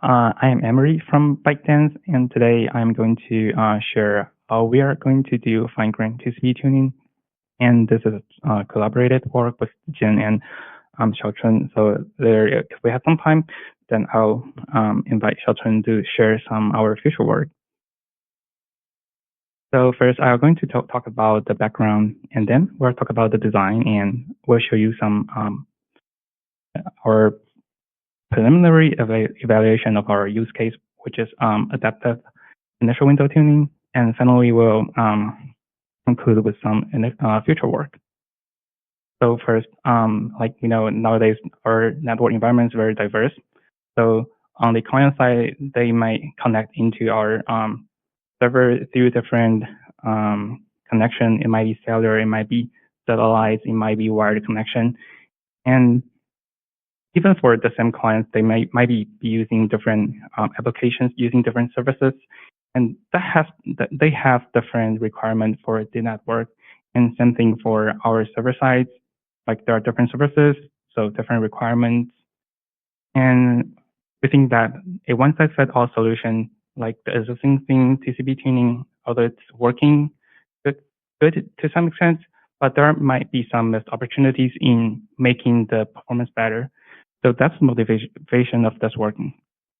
I am Amery from ByteDance, and today I'm going to share how we are going to do fine-grained TCP tuning. And this is collaborated work with Jin and Xiaochun. So there, if we have some time, then I'll invite Xiaochun to share some our future work. So first, I'm going to talk about the background, and then we'll talk about the design, and we'll show you some our preliminary evaluation of our use case, which is adaptive initial window tuning, and finally we'll conclude with some future work. So first, like we know nowadays our network environment is very diverse. So on the client side, they might connect into our server through different connection. It might be cellular, it might be satellite, it might be wired connection, and even for the same clients, they might be using different applications, using different services, and they have different requirements for the network. And same thing for our server sides, like there are different services, so different requirements. And we think that a one-size-fits-all solution, like the existing thing, TCP tuning, although it's working good to some extent, but there might be some missed opportunities in making the performance better. So that's the motivation of this working.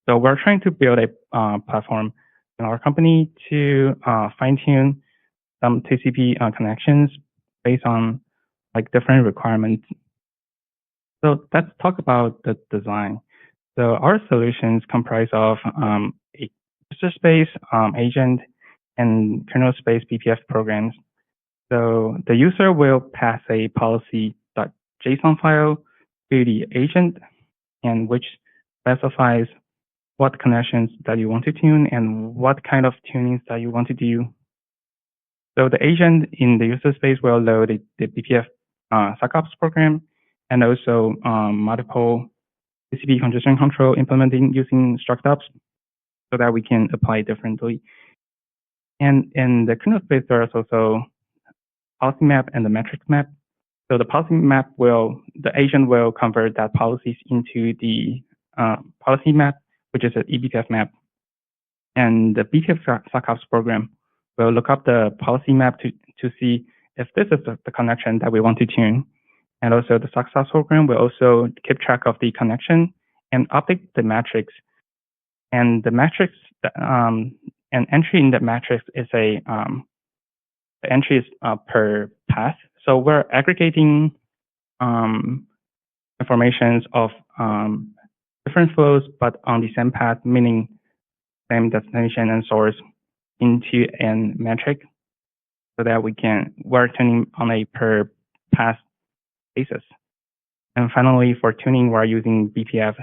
So we're trying to build a platform in our company to fine-tune some TCP connections based on like different requirements. So let's talk about the design. So our solutions comprise of a user space, agent, and kernel space BPF programs. So the user will pass a policy.json file to the agent, and which specifies what connections that you want to tune and what kind of tunings that you want to do. So the agent in the user space will load the BPF SOCOPS program and also multiple TCP congestion control implementing using structops so that we can apply differently. And in the kernel space, there is also policy map and the metrics map. So the policy map the agent will convert that policies into the policy map, which is an eBPF map. And the BPF SOCOPS program will look up the policy map to see if this is the connection that we want to tune. And also the SOCOPS program will also keep track of the connection and update the metrics. And the metrics, an entry in the metrics is the entry is per path. So we're aggregating informations of different flows, but on the same path, meaning same destination and source into a metric so that we're tuning on a per path basis. And finally, for tuning, we're using BPF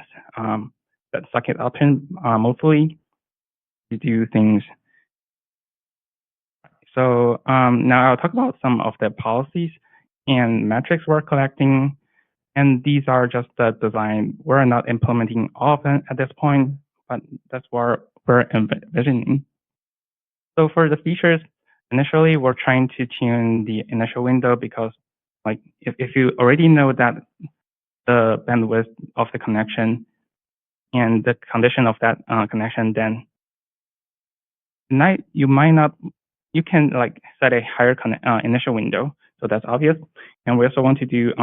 that socket open mostly to do things. So now I'll talk about some of the policies and metrics we're collecting. And these are just the design. We're not implementing all of them at this point, but that's what we're envisioning. So for the features, initially, we're trying to tune the initial window because like if you already know that the bandwidth of the connection and the condition of that connection, then you can like set a higher initial window. So that's obvious. And we also want to do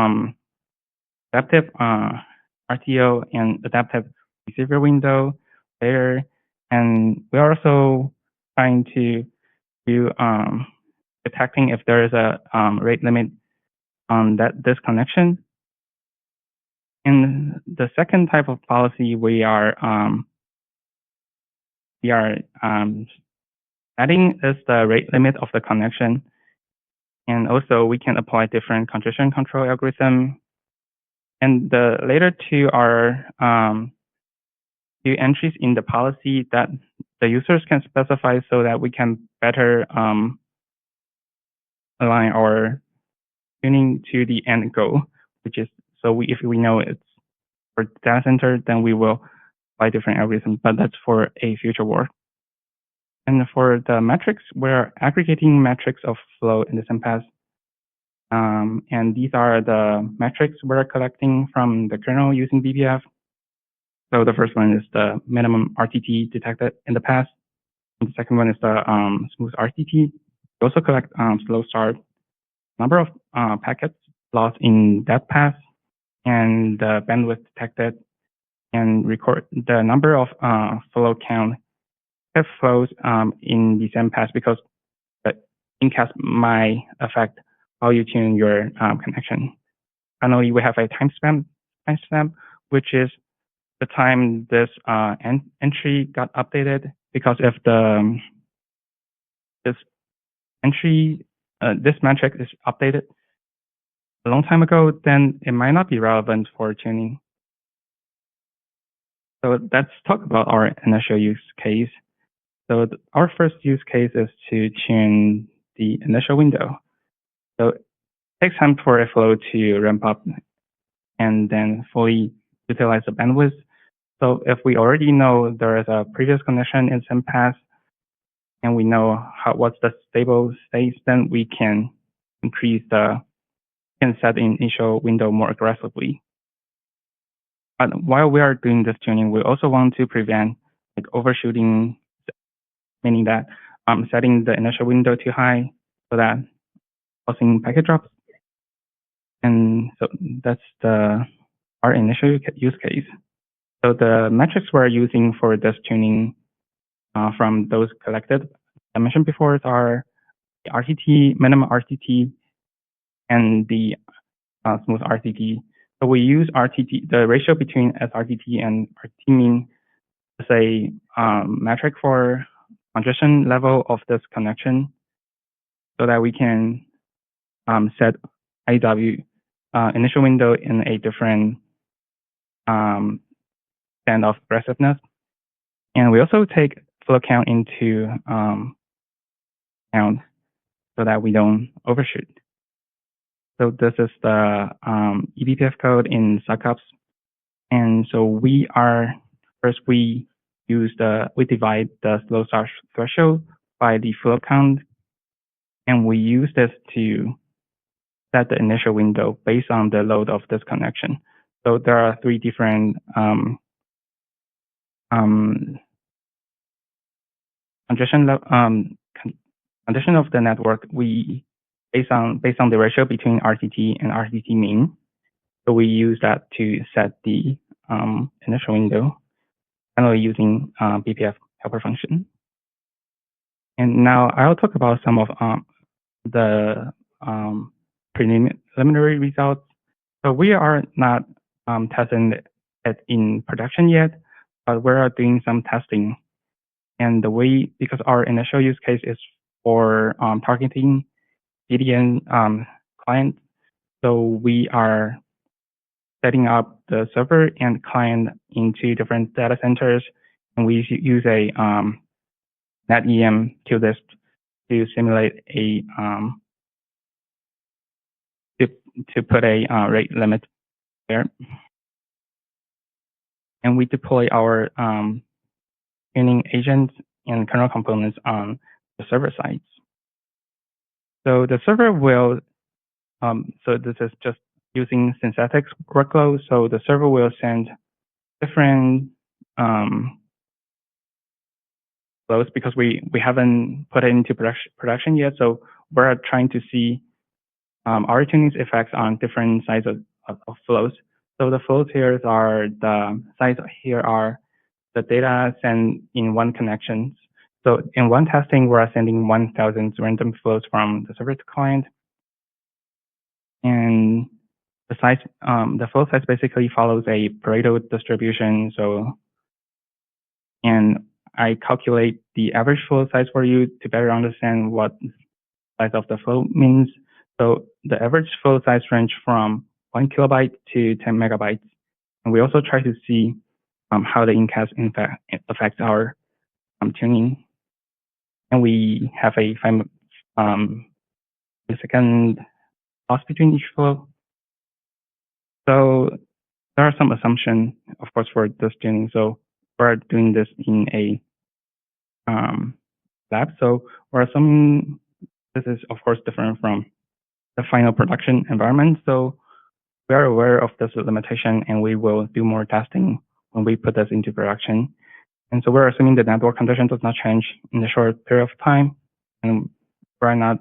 adaptive RTO and adaptive receiver window there. And we're also trying to do detecting if there is a rate limit on this connection. And the second type of policy we are adding is the rate limit of the connection. And also we can apply different congestion control algorithm. And the later two are two entries in the policy that the users can specify so that we can better align our tuning to the end goal, which is if we know it's for data center, then we will apply different algorithms, but that's for a future work. And for the metrics, we're aggregating metrics of flow in the same path. And these are the metrics we're collecting from the kernel using BPF. So the first one is the minimum RTT detected in the path. And the second one is the smooth RTT. We also collect slow start, number of packets lost in that path, and the bandwidth detected, and record the number of flow count that flows in the same path, because the incast might affect how you tune your connection. Finally, we have a timestamp, which is the time this entry got updated, because if this entry, this metric is updated a long time ago, then it might not be relevant for tuning. So let's talk about our initial use case. So our first use case is to tune the initial window. So it takes time for a flow to ramp up and then fully utilize the bandwidth. So if we already know there is a previous connection in some path, and we know what's the stable state, then we can set the initial window more aggressively. But while we are doing this tuning, we also want to prevent overshooting, meaning that setting the initial window too high so that causing packet drops. And so that's our initial use case. So the metrics we're using for this tuning from those collected I mentioned before are the RTT, minimum RTT, and the smooth RTT. So we use RTT, the ratio between SRTT and RTT mean as a metric for congestion level of this connection, so that we can set IW initial window in a different band of aggressiveness. And we also take flow count into account so that we don't overshoot. So this is the eBPF code in SOCOPS. And so we divide the slow start threshold by the flow count, and we use this to set the initial window based on the load of this connection. So there are three different condition of the network. We based on the ratio between RTT and RTT mean. So we use that to set the initial window, finally using BPF helper function. And now I'll talk about some of the preliminary results. So we are not testing it in production yet, but we are doing some testing. And because our initial use case is for targeting CDN client, so we are setting up the server and client into different data centers, and we use a NetEM QList to simulate a to put a rate limit there, and we deploy our tuning agents and kernel components on the server sides. So the server will so this is just using synthetic workload. So the server will send different flows, because we haven't put it into production yet. So we're trying to see our tuning's effects on different sides of flows. So the flows here are the sides here are the data sent in one connection. So in one testing, we're sending 1,000 random flows from the server to client. And the size, the flow size basically follows a Pareto distribution. So, and I calculate the average flow size for you to better understand what size of the flow means. So the average flow size range from 1 kilobyte to 10 megabytes. And we also try to see how the incast affects our tuning. And we have a 5 millisecond loss between each flow. So there are some assumptions, of course, for this tuning. So we're doing this in a lab. So we're assuming this is, of course, different from the final production environment. So we are aware of this limitation, and we will do more testing when we put this into production. And so we're assuming the network condition does not change in a short period of time, and we're not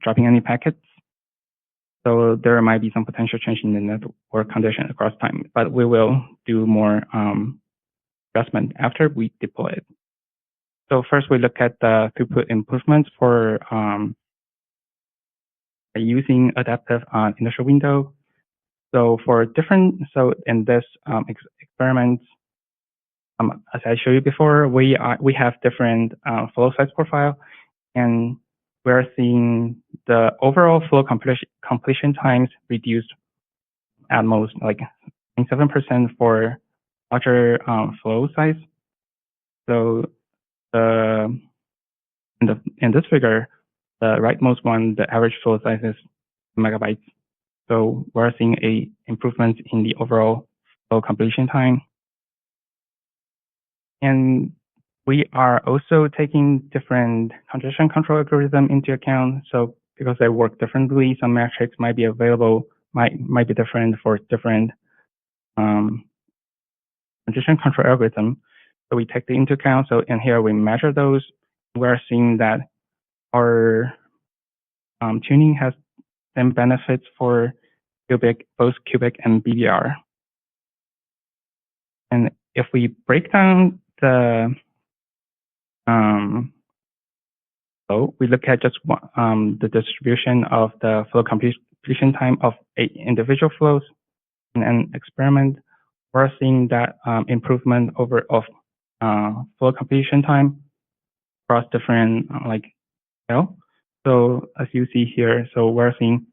dropping any packets. So there might be some potential change in the network condition across time, but we will do more adjustment after we deploy it. So first we look at the throughput improvements for using adaptive initial window. So in this experiment, as I showed you before, we have different flow size profile, and we're seeing the overall flow completion times reduced at most like 7% for larger flow size. So in this figure, the rightmost one, the average flow size is megabytes. So we're seeing a improvement in the overall flow completion time. And we are also taking different congestion control algorithm into account. So because they work differently, some metrics might be available, might be different for different congestion control algorithm. So we take it into account. So in here we measure those. We're seeing that our tuning has same benefits for both cubic and BBR. And if we break down the flow, we look at just the distribution of the flow completion time of 8 individual flows in an experiment. We're seeing that improvement of flow completion time across different scale. So as you see here, so we're seeing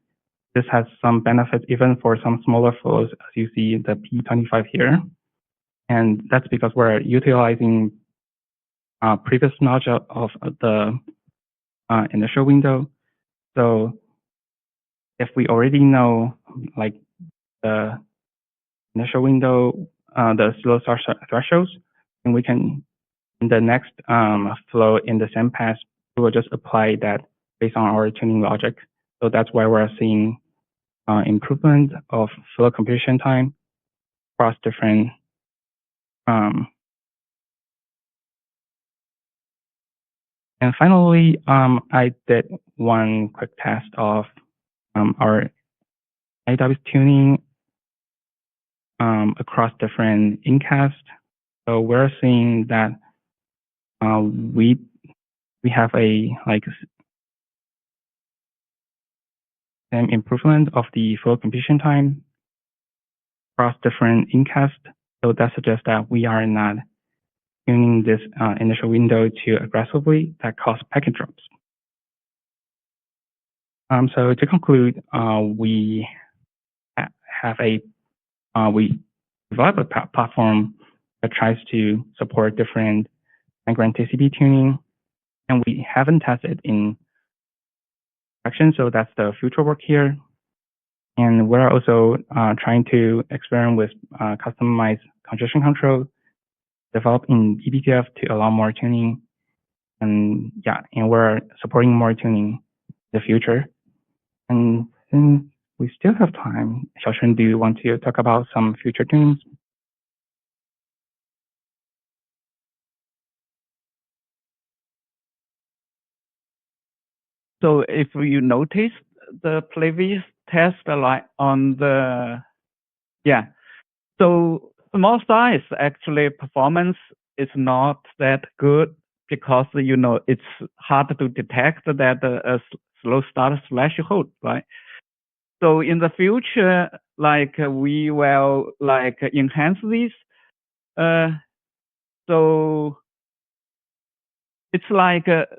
this has some benefits even for some smaller flows, as you see the P25 here. And that's because we're utilizing previous knowledge of the initial window. So if we already know the initial window, the slow start thresholds, then we can, in the next flow in the same path, we will just apply that based on our tuning logic. So that's why we're seeing improvement of flow completion time across different and finally, I did one quick test of our AWS tuning across different incasts. So we're seeing that we have a same improvement of the flow completion time across different incasts. So that suggests that we are not tuning this initial window too aggressively that cause packet drops. So to conclude, we develop a platform that tries to support different grand TCP tuning, and we haven't tested in production, so that's the future work here. And we're also trying to experiment with customized congestion control, develop in eBPF to allow more tuning, and we're supporting more tuning in the future. And since we still have time, Xiaochun, do you want to talk about some future tunings? So if you notice the previous test on the, so small size actually performance is not that good because, it's hard to detect that a slow start threshold, right? So in the future, we will enhance this. So it's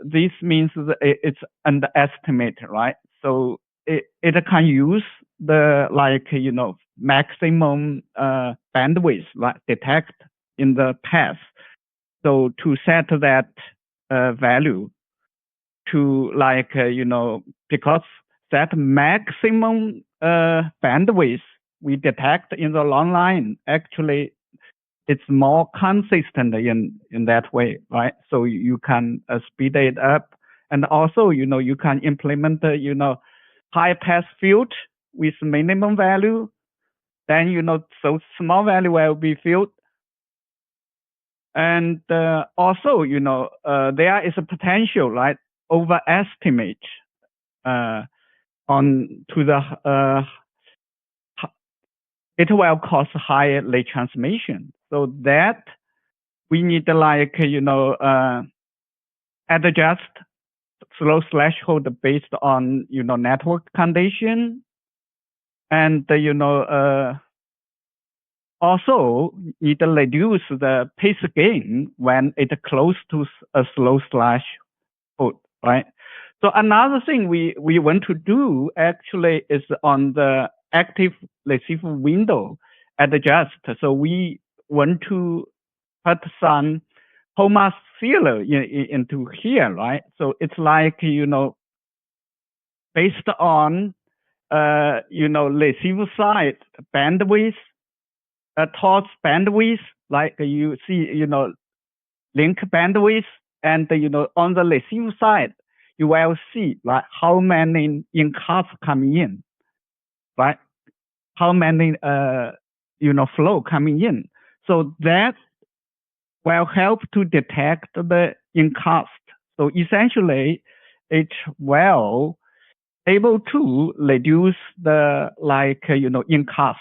this means that it's underestimated, right? So it can use the maximum bandwidth detect in the path. So to set that value to because that maximum bandwidth we detect in the long line actually it's more consistent in that way, right? So you can speed it up, and also you can implement high pass field with minimum value. Then so small value will be filled, And also, there is a potential, right, overestimate on to the it will cause higher late transmission. So that we need like adjust slow threshold based on network condition, and also need to reduce the pace gain when it close to a slow threshold, right? So another thing we want to do actually is on the active receiver window adjust. So we want to put some HOMA sealer into here, right? So it's like, based on, receiver side bandwidth, towards bandwidth, like you see, link bandwidth, and, on the receiver side, you will see like how many in-cards coming in, right? How many, flow coming in. So that will help to detect the in-cast. So essentially, it will able to reduce the in-cast,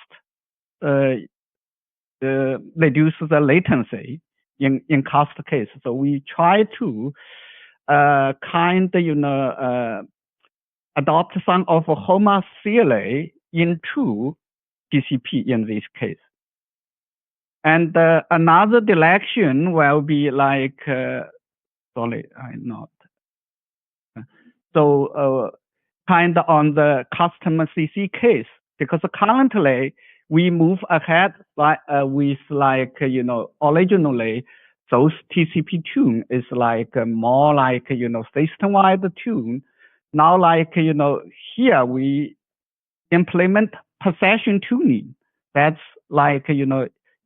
reduce the latency in cast case. So we try to adopt some of HOMA theory into TCP in this case. And another direction will be like, sorry, I'm not. So kind of on the customer CC case, because currently we move ahead with originally those TCP tune is like more like system-wide tune. Now here we implement possession tuning. That's like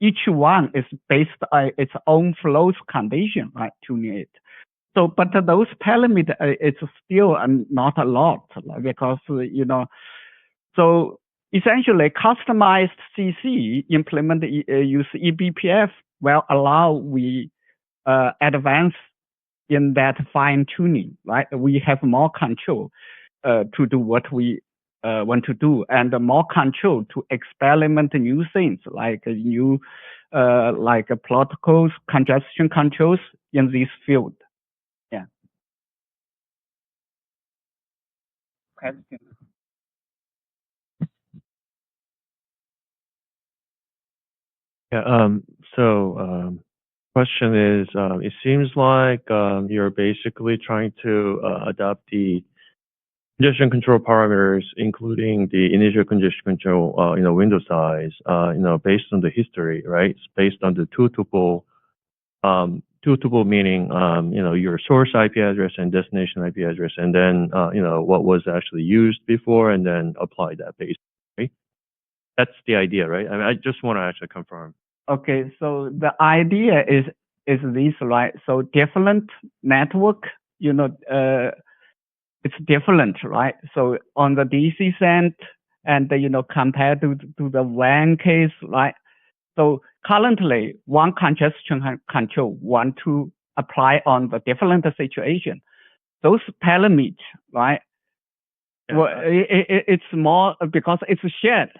each one is based on its own flows condition, right? Tuning it. So, but those parameters, it's still not a lot, because, so essentially customized CC implement use eBPF will allow we advance in that fine tuning, right? We have more control to do what we want to do, and more control to experiment new things like new protocols, congestion controls in this field. Yeah. Question. Yeah. Question is, it seems like you're basically trying to adopt the congestion control parameters, including the initial congestion control, window size, based on the history, right? It's based on the two tuple meaning, your source IP address and destination IP address, and then, what was actually used before, and then apply that basically. Right? That's the idea, right? I mean, I just want to actually confirm. Okay, so the idea is this, right? So different network, it's different, right? So on the DC send and compared to the WAN case, right? So currently, one congestion control want to apply on the different situation. Those parameters, right? Yeah. Well, it's more because it's shared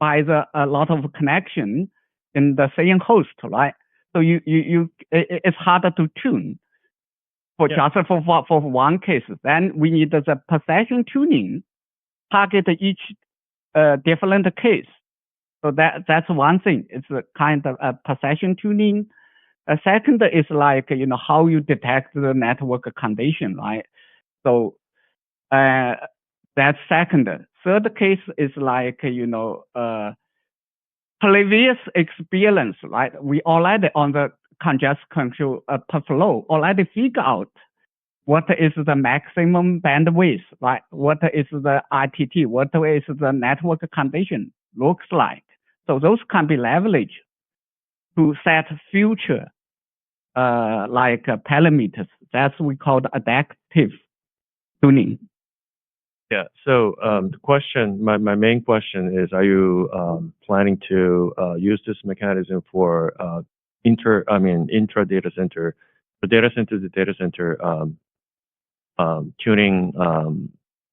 by a lot of connection in the same host, right? So it's harder to tune for just for one case. Then we need the possession tuning, target each different case. So that's one thing. It's a kind of a possession tuning. A second is like how you detect the network condition, right? So that's second. Third case is like previous experience, right? We already on the congestion control per flow already figure out what is the maximum bandwidth, right? What is the ITT? What is the network condition looks like? So those can be leveraged to set future parameters. That's we call the adaptive tuning. Yeah. So the question, my main question is, are you planning to use this mechanism for intra data center, the data center to data center tuning,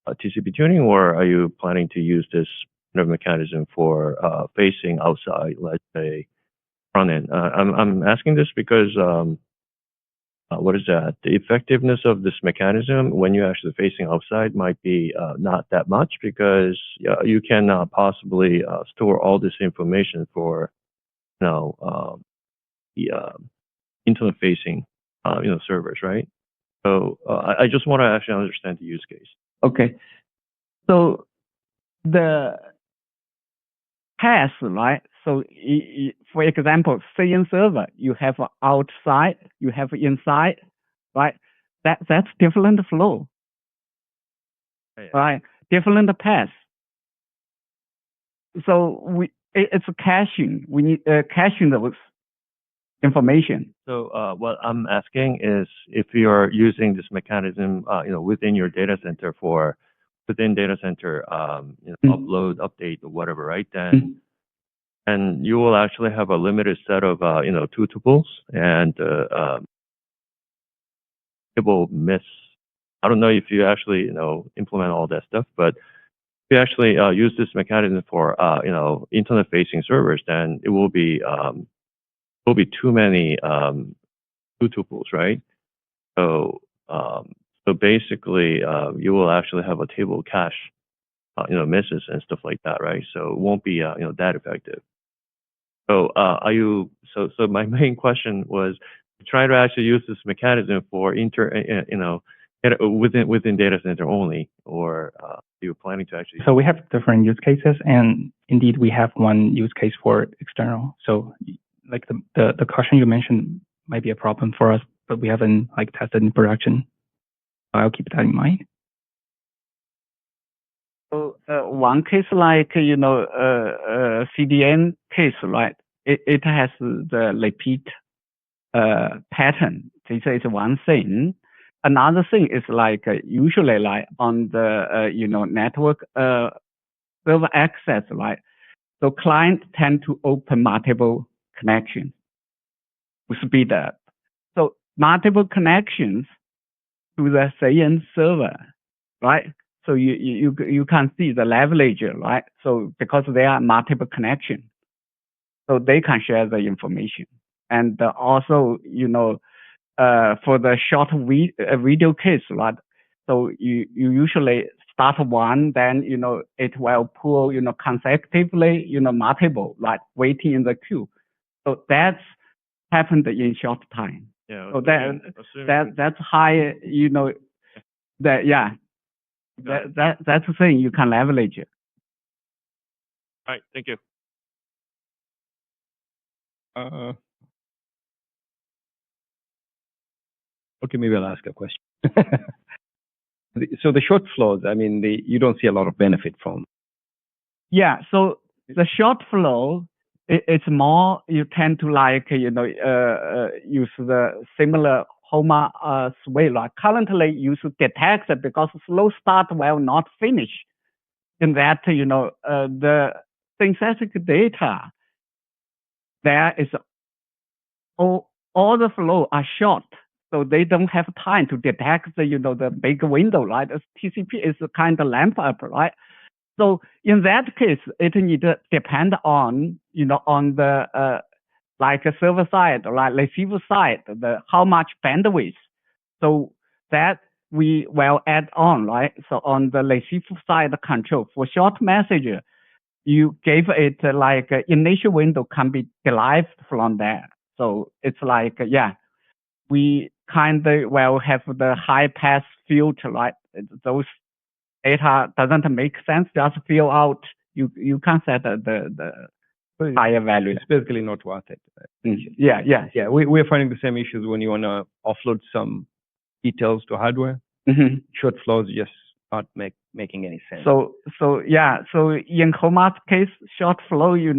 TCP tuning, or are you planning to use this kind of mechanism for facing outside, let's say front end? I'm asking this because what is that? The effectiveness of this mechanism when you're actually facing outside might be not that much, because you cannot possibly store all this information for the internet facing servers, right? So I just want to actually understand the use case. Okay, so the path, right? So for example, say in server, you have outside, you have inside, right? That's different flow, right? Different path. So it's caching. We need caching those information. So what I'm asking is, if you're using this mechanism, within your data center upload, update, or whatever, right? Then and you will actually have a limited set of two tuples, and it will miss. I don't know if you actually implement all that stuff, but if you actually use this mechanism for internet facing servers, then it will be too many two tuples, right? So basically you will actually have a table cache misses and stuff like that, right? So it won't be that effective. So so my main question was, try to actually use this mechanism for within data center only, or you're planning to actually? So we have different use cases, and indeed we have one use case for external. So like the caution you mentioned might be a problem for us, but we haven't tested in production. I'll keep that in mind. So one case CDN case, right? It has the repeat pattern. This is one thing. Another thing is usually on the network server access, right? So clients tend to open multiple connections to speed up. So multiple connections to the same server, right? So you can see the leverage, right? So because there are multiple connections, so they can share the information. And also, for the short video case, right? So you usually start one, then it will pull consecutively multiple, like waiting in the queue. So that's happened in short time. Yeah. So that's high, that that's the thing you can leverage it. All right, thank you. Okay, maybe I'll ask a question. So the short flows, you don't see a lot of benefit from. Yeah, so the short flow, it's more, you tend to use the similar HOMA way. Like currently you should detect it because slow start will not finish. In that, the synthetic data, there is all the flow are short. So they don't have time to detect the big window, right? TCP is kind of lamp up, right? So in that case, it need to depend on, on the server side, right? Receiver side, how much bandwidth. So that we will add on, right? So on the receiver side control for short message, you gave it initial window can be derived from there. So it's we kind of will have the high pass filter, right? Those data doesn't make sense, just fill out. You can set the higher value. It's basically not worth it. Yeah. We're finding the same issues when you want to offload some details to hardware. Short flows just not making any sense. So in HOMA's case, short flow, you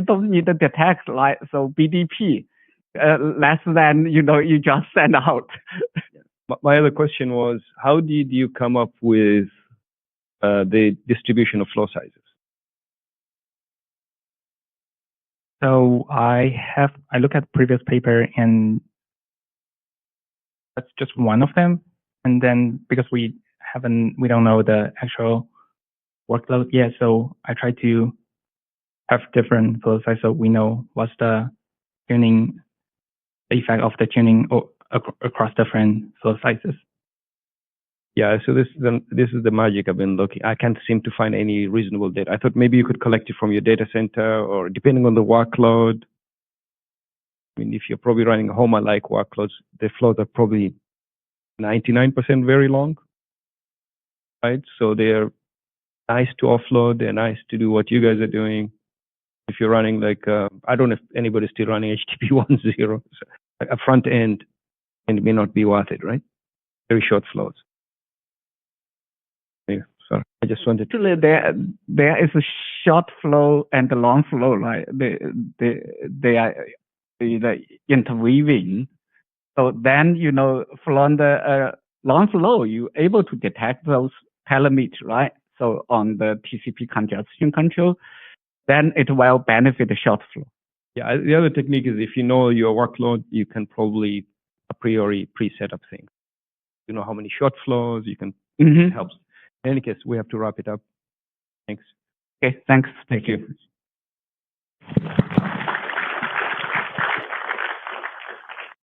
don't need to detect, right? So BDP, less than you just send out. My other question was, how did you come up with the distribution of flow sizes? So I look at previous paper, and that's just one of them. And then because we don't know the actual workload yet, so I try to have different flow sizes so we know what's the tuning, the effect of the tuning across different flow sizes. Yeah, so this is the magic I've been looking. I can't seem to find any reasonable data. I thought maybe you could collect it from your data center, or depending on the workload. I mean, if you're probably running HOMA-like workloads, the flows are probably 99% very long, right? So they're nice to offload. They're nice to do what you guys are doing. If you're running like, I don't know if anybody's still running HTTP 1.0, so a front end, and it may not be worth it, right? Very short flows. Yeah, sorry, I just wanted to. Actually, there is a short flow and a long flow, right? They are interweaving. So then, from the long flow, you're able to detect those parameters, right? So on the TCP congestion control, then it will benefit the short flow. Yeah, the other technique is if you know your workload, you can probably a priori preset up things. You know how many short flows, you can, it helps. In any case, we have to wrap it up. Thanks. Okay, thanks. Thank you.